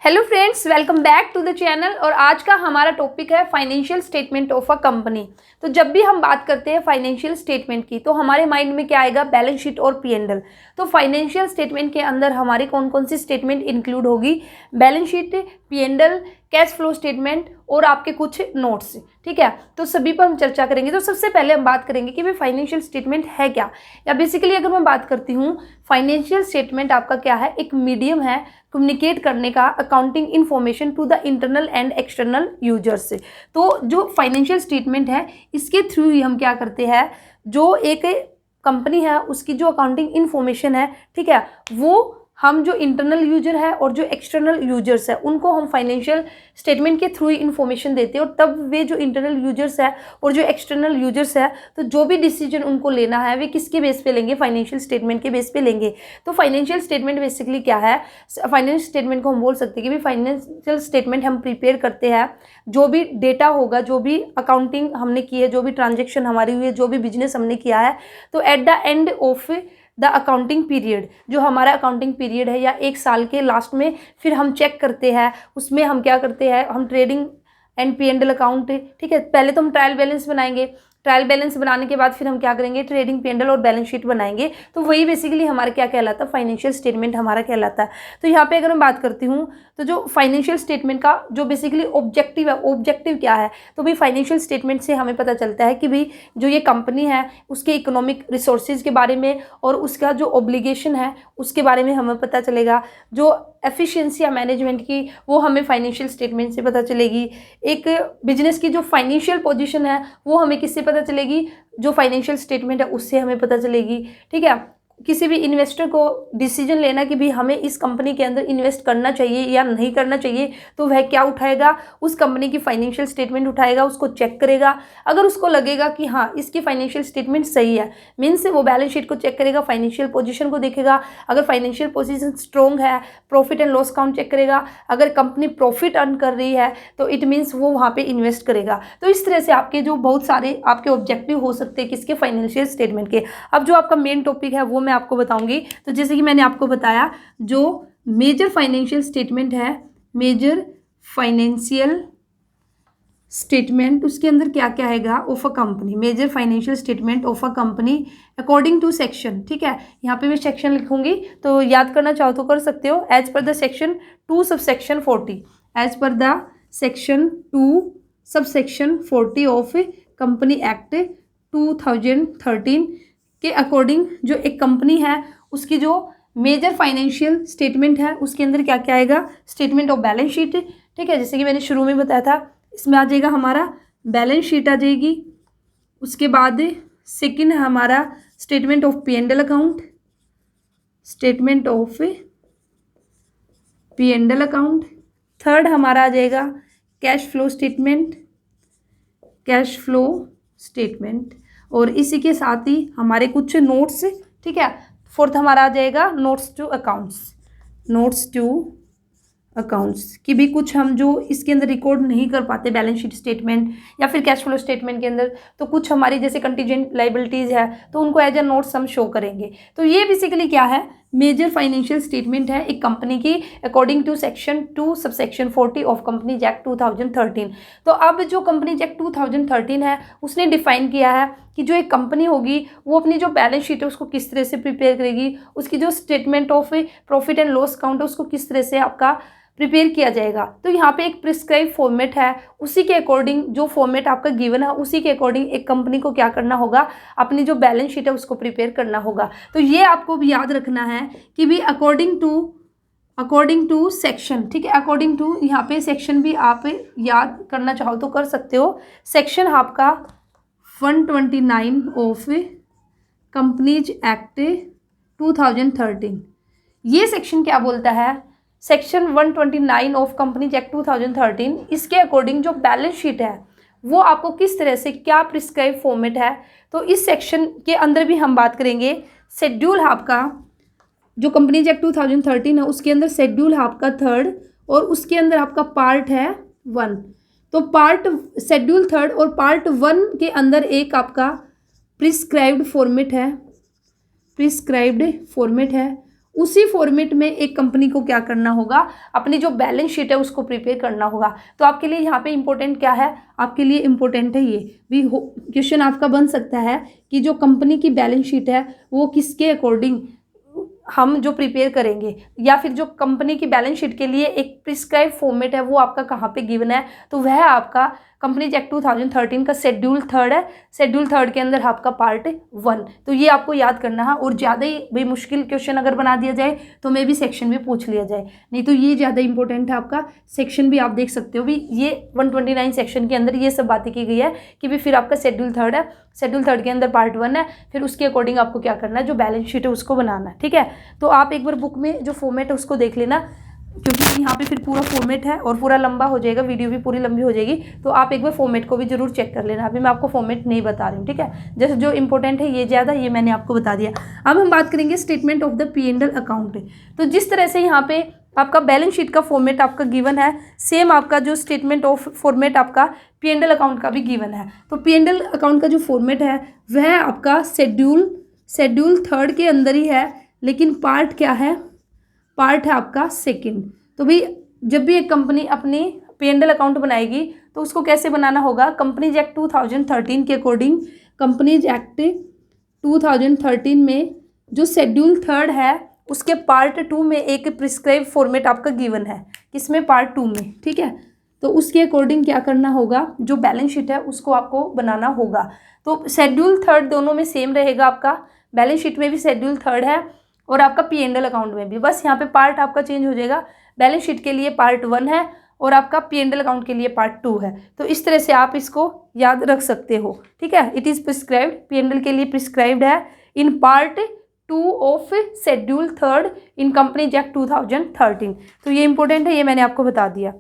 Hello friends, welcome back to the channel. और आज का हमारा टॉपिक है financial statement of a company. तो जब भी हम बात करते हैं फाइनेंशियल स्टेटमेंट की तो हमारे माइंड में क्या आएगा? बैलेंस शीट और पी&एल। तो फाइनेंशियल स्टेटमेंट के अंदर हमारी कौन कौन सी स्टेटमेंट इंक्लूड होगी? Balance sheet, P and L, cash flow statement और आपके कुछ नोट्स। ठीक है, तो सभी पर हम चर्चा करेंगे। तो सबसे पहले हम बात करेंगे कि भाई फाइनेंशियल स्टेटमेंट है क्या, या बेसिकली अगर मैं बात करती हूँ, फाइनेंशियल स्टेटमेंट आपका क्या है? एक मीडियम है कम्युनिकेट करने का accounting information to the internal and external users से। तो जो फाइनेंशियल स्टेटमेंट है इसके थ्रू ही हम क्या करते हैं, जो एक कंपनी है उसकी जो अकाउंटिंग इन्फॉर्मेशन है, ठीक है, वो हम जो इंटरनल यूजर है और जो एक्सटर्नल यूजर्स है उनको हम फाइनेंशियल स्टेटमेंट के थ्रू ही इन्फॉर्मेशन देते हैं। और तब वे जो इंटरनल यूजर्स है और जो एक्सटर्नल यूजर्स है, तो जो भी डिसीजन उनको लेना है वे किसके बेस पे लेंगे? फाइनेंशियल स्टेटमेंट के बेस पे लेंगे। तो फाइनेंशियल स्टेटमेंट बेसिकली क्या है? फाइनेंशियल स्टेटमेंट को हम बोल सकते हैं कि भाई फाइनेंशियल स्टेटमेंट हम प्रिपेयर करते हैं, जो भी डेटा होगा, जो भी अकाउंटिंग हमने की है, जो भी ट्रांजेक्शन हमारी हुई है, जो भी बिजनेस हमने किया है, तो at the end of the accounting period, जो हमारा अकाउंटिंग पीरियड है या एक साल के लास्ट में फिर हम चेक करते हैं, उसमें हम क्या करते हैं, हम ट्रेडिंग एंड पी&एल अकाउंट, ठीक है, पहले तो हम ट्रायल बैलेंस बनाएंगे। ट्रायल बैलेंस बनाने के बाद फिर हम क्या करेंगे? ट्रेडिंग पी&एल और बैलेंस शीट बनाएंगे। तो वही बेसिकली हमारा क्या कहलाता है? फाइनेंशियल स्टेटमेंट हमारा कहलाता है। तो यहाँ पे अगर मैं बात करती हूँ तो जो फाइनेंशियल स्टेटमेंट का जो बेसिकली ऑब्जेक्टिव है, ऑब्जेक्टिव क्या है? तो भाई फाइनेंशियल स्टेटमेंट से हमें पता चलता है कि भाई जो ये कंपनी है उसके इकोनॉमिक रिसोर्सेज के बारे में और उसका जो ऑब्लिगेशन है उसके बारे में हमें पता चलेगा। जो एफिशिएंसी या मैनेजमेंट की वो हमें फाइनेंशियल स्टेटमेंट से पता चलेगी। एक बिजनेस की जो फाइनेंशियल पोजीशन है वो हमें किससे पता चलेगी? जो फाइनेंशियल स्टेटमेंट है उससे हमें पता चलेगी। ठीक है, किसी भी इन्वेस्टर को डिसीजन लेना कि भी हमें इस कंपनी के अंदर इन्वेस्ट करना चाहिए या नहीं करना चाहिए, तो वह क्या उठाएगा? उस कंपनी की फाइनेंशियल स्टेटमेंट उठाएगा, उसको चेक करेगा। अगर उसको लगेगा कि हाँ इसकी फाइनेंशियल स्टेटमेंट सही है, मीन्स वो बैलेंस शीट को चेक करेगा, फाइनेंशियल पोजीशन को देखेगा। अगर फाइनेंशियल पोजीशन स्ट्रॉन्ग है, profit and loss account check करेगा। अगर कंपनी प्रॉफिट अर्न कर रही है तो इट मीन्स वो वहाँ पे इन्वेस्ट करेगा। तो इस तरह से आपके जो बहुत सारे आपके ऑब्जेक्टिव हो सकते हैं किसके? फाइनेंशियल स्टेटमेंट के। अब जो आपका मेन टॉपिक है वो मैं आपको बताऊंगी। तो जैसे कि मैंने आपको बताया, जो मेजर फाइनेंशियल स्टेटमेंट है, मेजर फाइनेंशियल स्टेटमेंट, उसके अंदर क्या क्या हैगा? Of a company, major financial statement of a company according to section. ठीक है, यहाँ पे मैं सेक्शन लिखूंगी, तो याद करना चाहो तो कर सकते हो। As per the section 2 subsection 40, as per the section 2 subsection 40 of company act 2013 के अकॉर्डिंग जो एक कंपनी है उसकी जो मेजर फाइनेंशियल स्टेटमेंट है उसके अंदर क्या क्या आएगा? Statement of balance sheet. ठीक है, जैसे कि मैंने शुरू में बताया था, इसमें आ जाएगा हमारा बैलेंस शीट आ जाएगी। उसके बाद सेकंड है हमारा statement of P and L account, statement of P and L account. Third हमारा आ जाएगा cash flow statement, cash flow statement. और इसी के साथ ही हमारे कुछ नोट्स। ठीक है, फोर्थ हमारा आ जाएगा notes to accounts, notes to accounts की भी कुछ हम जो इसके अंदर रिकॉर्ड नहीं कर पाते बैलेंस शीट स्टेटमेंट या फिर कैश फ्लो स्टेटमेंट के अंदर, तो कुछ हमारी जैसे कंटीजेंट लाइबिलिटीज़ है तो उनको एज ए नोट्स हम शो करेंगे। तो ये बेसिकली क्या है? मेजर फाइनेंशियल स्टेटमेंट है एक कंपनी की according to section 2 subsection 40 of companies act 2013। तो अब जो कंपनीज एक्ट 2013 है उसने डिफाइन किया है कि जो एक कंपनी होगी वो अपनी जो बैलेंस शीट है उसको किस तरह से प्रिपेयर करेगी, उसकी जो statement of profit and loss account है उसको किस तरह से आपका प्रिपेयर किया जाएगा। तो यहाँ पे एक प्रिस्क्राइब फॉर्मेट है, उसी के अकॉर्डिंग जो फॉर्मेट आपका गिवन है उसी के अकॉर्डिंग एक कंपनी को क्या करना होगा? अपनी जो बैलेंस शीट है उसको प्रिपेयर करना होगा। तो ये आपको भी याद रखना है कि भी अकॉर्डिंग टू सेक्शन। ठीक है, अकॉर्डिंग टू, यहाँ पे सेक्शन भी आप याद करना चाहो तो कर सकते हो। सेक्शन आपका 129 ऑफ कंपनीज एक्ट 2013। ये सेक्शन क्या बोलता है? सेक्शन 129 ऑफ कंपनीज एक्ट 2013, इसके अकॉर्डिंग जो बैलेंस शीट है वो आपको किस तरह से, क्या प्रिस्क्राइब फॉर्मेट है। तो इस सेक्शन के अंदर भी हम बात करेंगे। शेड्यूल आपका जो कंपनीज एक्ट 2013 है उसके अंदर शेड्यूल है आपका 3rd और उसके अंदर आपका पार्ट है 1। तो पार्ट शेड्यूल 3rd और पार्ट 1 के अंदर एक आपका प्रिस्क्राइब्ड फॉर्मेट है, प्रिस्क्राइब्ड फॉर्मेट है। उसी फॉर्मेट में एक कंपनी को क्या करना होगा, अपनी जो बैलेंस शीट है उसको प्रिपेयर करना होगा। तो आपके लिए यहाँ पे इंपॉर्टेंट क्या है, आपके लिए इंपॉर्टेंट है ये भी क्वेश्चन आपका बन सकता है कि जो कंपनी की बैलेंस शीट है वो किसके अकॉर्डिंग हम जो प्रिपेयर करेंगे, या फिर जो कंपनी की बैलेंस शीट के लिए एक प्रिस्क्राइब फॉर्मेट है वो आपका कहाँ पे गिवन है। तो वह आपका कंपनीज एक्ट 2013 का शेड्यूल 3 है। शेड्यूल 3 के अंदर आपका पार्ट 1। तो ये आपको याद करना है। और ज़्यादा ही भाई मुश्किल क्वेश्चन अगर बना दिया जाए तो मे भी सेक्शन में पूछ लिया जाए, नहीं तो ये ज़्यादा इंपॉर्टेंट है आपका। सेक्शन भी आप देख सकते हो भी, ये 129 सेक्शन के अंदर ये सब बातें की गई है कि भी फिर आपका शेड्यूल 3 है, शेड्यूल 3 के अंदर पार्ट 1 है, फिर उसके अकॉर्डिंग आपको क्या करना है, जो बैलेंस शीट है उसको बनाना है। ठीक है, तो आप एक बार बुक में जो फॉर्मेट है उसको देख लेना, क्योंकि यहाँ पे फिर पूरा फॉर्मेट है और पूरा लंबा हो जाएगा, वीडियो भी पूरी लंबी हो जाएगी। तो आप एक बार फॉर्मेट को भी जरूर चेक कर लेना। अभी मैं आपको फॉर्मेट नहीं बता रही हूँ, ठीक है, जैसे जो इंपॉर्टेंट है ये ज़्यादा, ये मैंने आपको बता दिया। अब हम बात करेंगे statement of the P&L account. तो जिस तरह से यहाँ पे आपका बैलेंस शीट का फॉर्मेट आपका गिवन है, सेम आपका जो स्टेटमेंट ऑफ फॉर्मेट आपका P&L अकाउंट का भी गिवन है। तो P&L अकाउंट का जो फॉर्मेट है वह आपका शेड्यूल 3 के अंदर ही है, लेकिन पार्ट क्या है, पार्ट है आपका 2। तो भाई जब भी एक कंपनी अपनी P&L अकाउंट बनाएगी तो उसको कैसे बनाना होगा, कंपनीज एक्ट 2013 के अकॉर्डिंग, कंपनीज एक्ट 2013 में जो शेड्यूल 3 है उसके पार्ट 2 में एक प्रिस्क्राइब फॉर्मेट आपका गिवन है, किसमें, पार्ट 2 में। ठीक है, तो उसके अकॉर्डिंग क्या करना होगा, जो बैलेंस शीट है उसको आपको बनाना होगा। तो शेड्यूल 3 दोनों में सेम रहेगा, आपका बैलेंस शीट में भी शेड्यूल 3 है और आपका P&L अकाउंट में भी, बस यहाँ पे पार्ट आपका चेंज हो जाएगा। बैलेंस शीट के लिए पार्ट 1 है और आपका P&L अकाउंट के लिए पार्ट 2 है। तो इस तरह से आप इसको याद रख सकते हो। ठीक है, इट इज़ प्रिस्क्राइब्ड, P&L के लिए प्रिस्क्राइब्ड है in part 2 of schedule 3 in companies act 2013। तो ये इंपॉर्टेंट है, ये मैंने आपको बता दिया।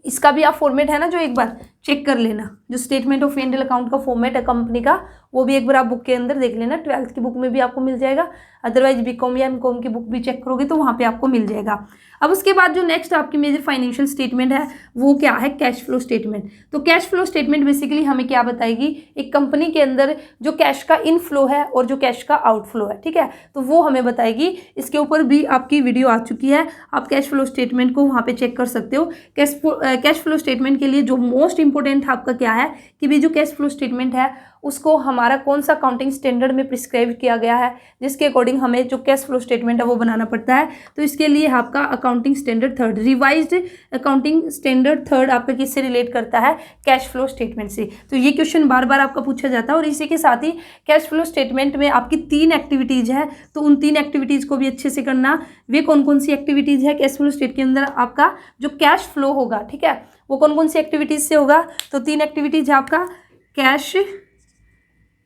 इसका भी आप फॉर्मेट है ना जो एक बार चेक कर लेना, जो स्टेटमेंट ऑफ P&L अकाउंट का फॉर्मेट है कंपनी का, वो भी एक बार आप बुक के अंदर देख लेना। 12th की बुक में भी आपको मिल जाएगा, अदरवाइज BCom या MCom की बुक भी चेक करोगे तो वहाँ पे आपको मिल जाएगा। अब उसके बाद जो नेक्स्ट आपकी मेजर फाइनेंशियल स्टेटमेंट है वो क्या है, कैश फ्लो स्टेटमेंट। तो कैश फ्लो स्टेटमेंट बेसिकली हमें क्या बताएगी, एक कंपनी के अंदर जो कैश का इनफ्लो है और जो कैश का आउटफ्लो है, ठीक है, तो वो हमें बताएगी। इसके ऊपर भी आपकी वीडियो आ चुकी है, आप कैश फ्लो स्टेटमेंट को वहाँ पे चेक कर सकते हो। कैश फ्लो स्टेटमेंट के लिए जो मोस्ट इंपॉर्टेंट आपका क्या है कि भी जो कैश फ्लो स्टेटमेंट है उसको हमारा कौन सा अकाउंटिंग स्टैंडर्ड में प्रिस्क्राइब किया गया है, जिसके अकॉर्डिंग हमें जो कैश फ्लो स्टेटमेंट है वो बनाना पड़ता है। तो इसके लिए आपका accounting standard 3 revised accounting standard 3 आपका किससे रिलेट करता है, कैश फ्लो स्टेटमेंट से। तो ये क्वेश्चन बार बार आपका पूछा जाता है। और इसी के साथ ही कैश फ्लो स्टेटमेंट में आपकी 3 एक्टिविटीज़ है, तो उन 3 एक्टिविटीज़ को भी अच्छे से करना। वे कौन कौन सी एक्टिविटीज़ है कैश फ्लो स्टेट के अंदर, आपका जो कैश फ्लो होगा, ठीक है, वो कौन कौन सी एक्टिविटीज़ से होगा। तो 3 एक्टिविटीज़ है आपका, cash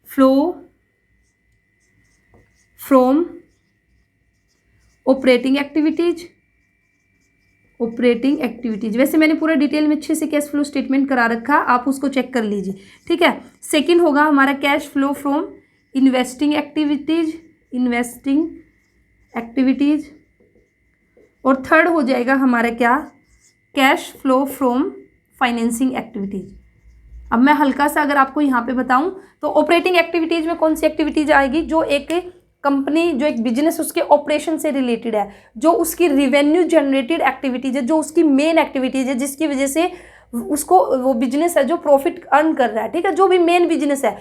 flow from operating activities, operating activities. वैसे मैंने पूरा डिटेल में अच्छे से कैश फ्लो स्टेटमेंट करा रखा, आप उसको चेक कर लीजिए। ठीक है, सेकंड होगा हमारा cash flow from investing activities, investing activities. और थर्ड हो जाएगा हमारा क्या, cash flow from financing activities. अब मैं हल्का सा अगर आपको यहाँ पे बताऊं तो ऑपरेटिंग एक्टिविटीज में कौन सी एक्टिविटीज आएगी, जो एक कंपनी, जो एक बिजनेस उसके ऑपरेशन से रिलेटेड है, जो उसकी रिवेन्यू जनरेटेड एक्टिविटीज है, जो उसकी मेन एक्टिविटीज है, जिसकी वजह से उसको वो बिजनेस है जो प्रॉफिट अर्न कर रहा है। ठीक है, जो भी मेन बिजनेस है,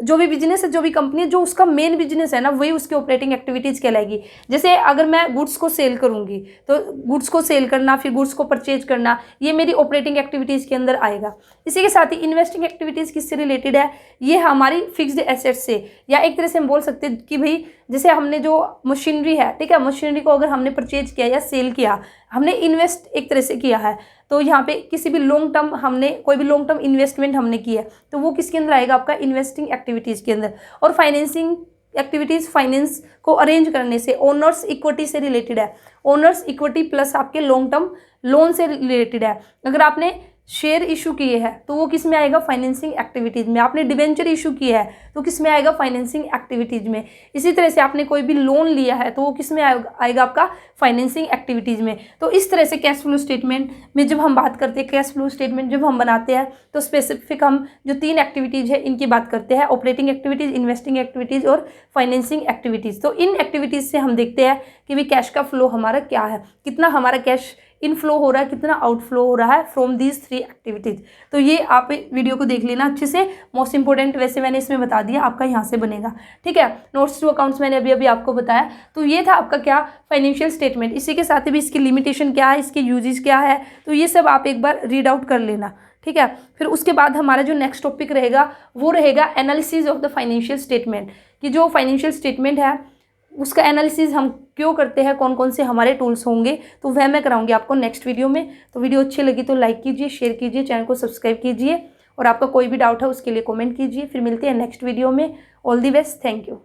जो भी बिजनेस है, जो भी कंपनी है, जो उसका मेन बिजनेस है ना, वही उसकी ऑपरेटिंग एक्टिविटीज़ कहलाएगी। जैसे अगर मैं गुड्स को सेल करूंगी तो गुड्स को सेल करना, फिर गुड्स को परचेज करना, ये मेरी ऑपरेटिंग एक्टिविटीज़ के अंदर आएगा। इसी के साथ ही इन्वेस्टिंग एक्टिविटीज़ किससे रिलेटेड है, ये हमारी फिक्स्ड एसेट्स से, या एक तरह से हम बोल सकते हैं कि भाई जैसे हमने जो मशीनरी है, ठीक है, मशीनरी को अगर हमने परचेज किया या सेल किया, हमने इन्वेस्ट एक तरह से किया है, तो यहाँ पे किसी भी लॉन्ग टर्म हमने कोई भी लॉन्ग टर्म इन्वेस्टमेंट हमने किया है, तो वो किसके अंदर आएगा, आपका इन्वेस्टिंग एक्टिविटीज़ के अंदर। और फाइनेंसिंग एक्टिविटीज़, फाइनेंस को अरेंज करने से, ओनर्स इक्विटी से रिलेटेड है, ओनर्स इक्विटी प्लस आपके लॉन्ग टर्म लोन से रिलेटेड है। अगर आपने शेयर इशू किए हैं तो वो किस में आएगा, फाइनेंसिंग एक्टिविटीज़ में। आपने डिबेंचर इशू किया है तो किस में आएगा, फाइनेंसिंग एक्टिविटीज़ में। इसी तरह से आपने कोई भी लोन लिया है तो वो किस में आएगा आपका, फाइनेंसिंग एक्टिविटीज़ में। तो इस तरह से कैश फ्लो स्टेटमेंट में जब हम बात करते हैं, कैश फ्लो स्टेटमेंट जब हम बनाते हैं तो स्पेसिफिक हम जो 3 एक्टिविटीज़ है इनकी बात करते हैं, ऑपरेटिंग एक्टिविटीज़, इन्वेस्टिंग एक्टिविटीज़ और फाइनेंसिंग एक्टिविटीज़। तो इन एक्टिविटीज़ से हम देखते हैं कि भी कैश का फ्लो हमारा क्या है, कितना हमारा कैश इनफ्लो हो रहा है, कितना आउटफ्लो हो रहा है फ्रॉम दीज 3 एक्टिविटीज़। तो ये आप वीडियो को देख लेना अच्छे से, मोस्ट इंपॉर्टेंट वैसे मैंने इसमें बता दिया, आपका यहाँ से बनेगा, ठीक है। नोट्स टू अकाउंट्स मैंने अभी आपको बताया। तो ये था आपका क्या, फाइनेंशियल स्टेटमेंट। इसी के साथ भी इसकी लिमिटेशन क्या है, इसके यूजेस क्या है, तो ये सब आप एक बार रीड आउट कर लेना, ठीक है। फिर उसके बाद हमारा जो नेक्स्ट टॉपिक रहेगा वो रहेगा analysis of the financial statement, कि जो फाइनेंशियल स्टेटमेंट है उसका एनालिसिस हम क्यों करते हैं, कौन कौन से हमारे टूल्स होंगे, तो वह मैं कराऊंगी आपको नेक्स्ट वीडियो में। तो वीडियो अच्छी लगी तो लाइक कीजिए, शेयर कीजिए, चैनल को सब्सक्राइब कीजिए और आपका कोई भी डाउट है उसके लिए कमेंट कीजिए। फिर मिलते हैं नेक्स्ट वीडियो में। All the best, thank you.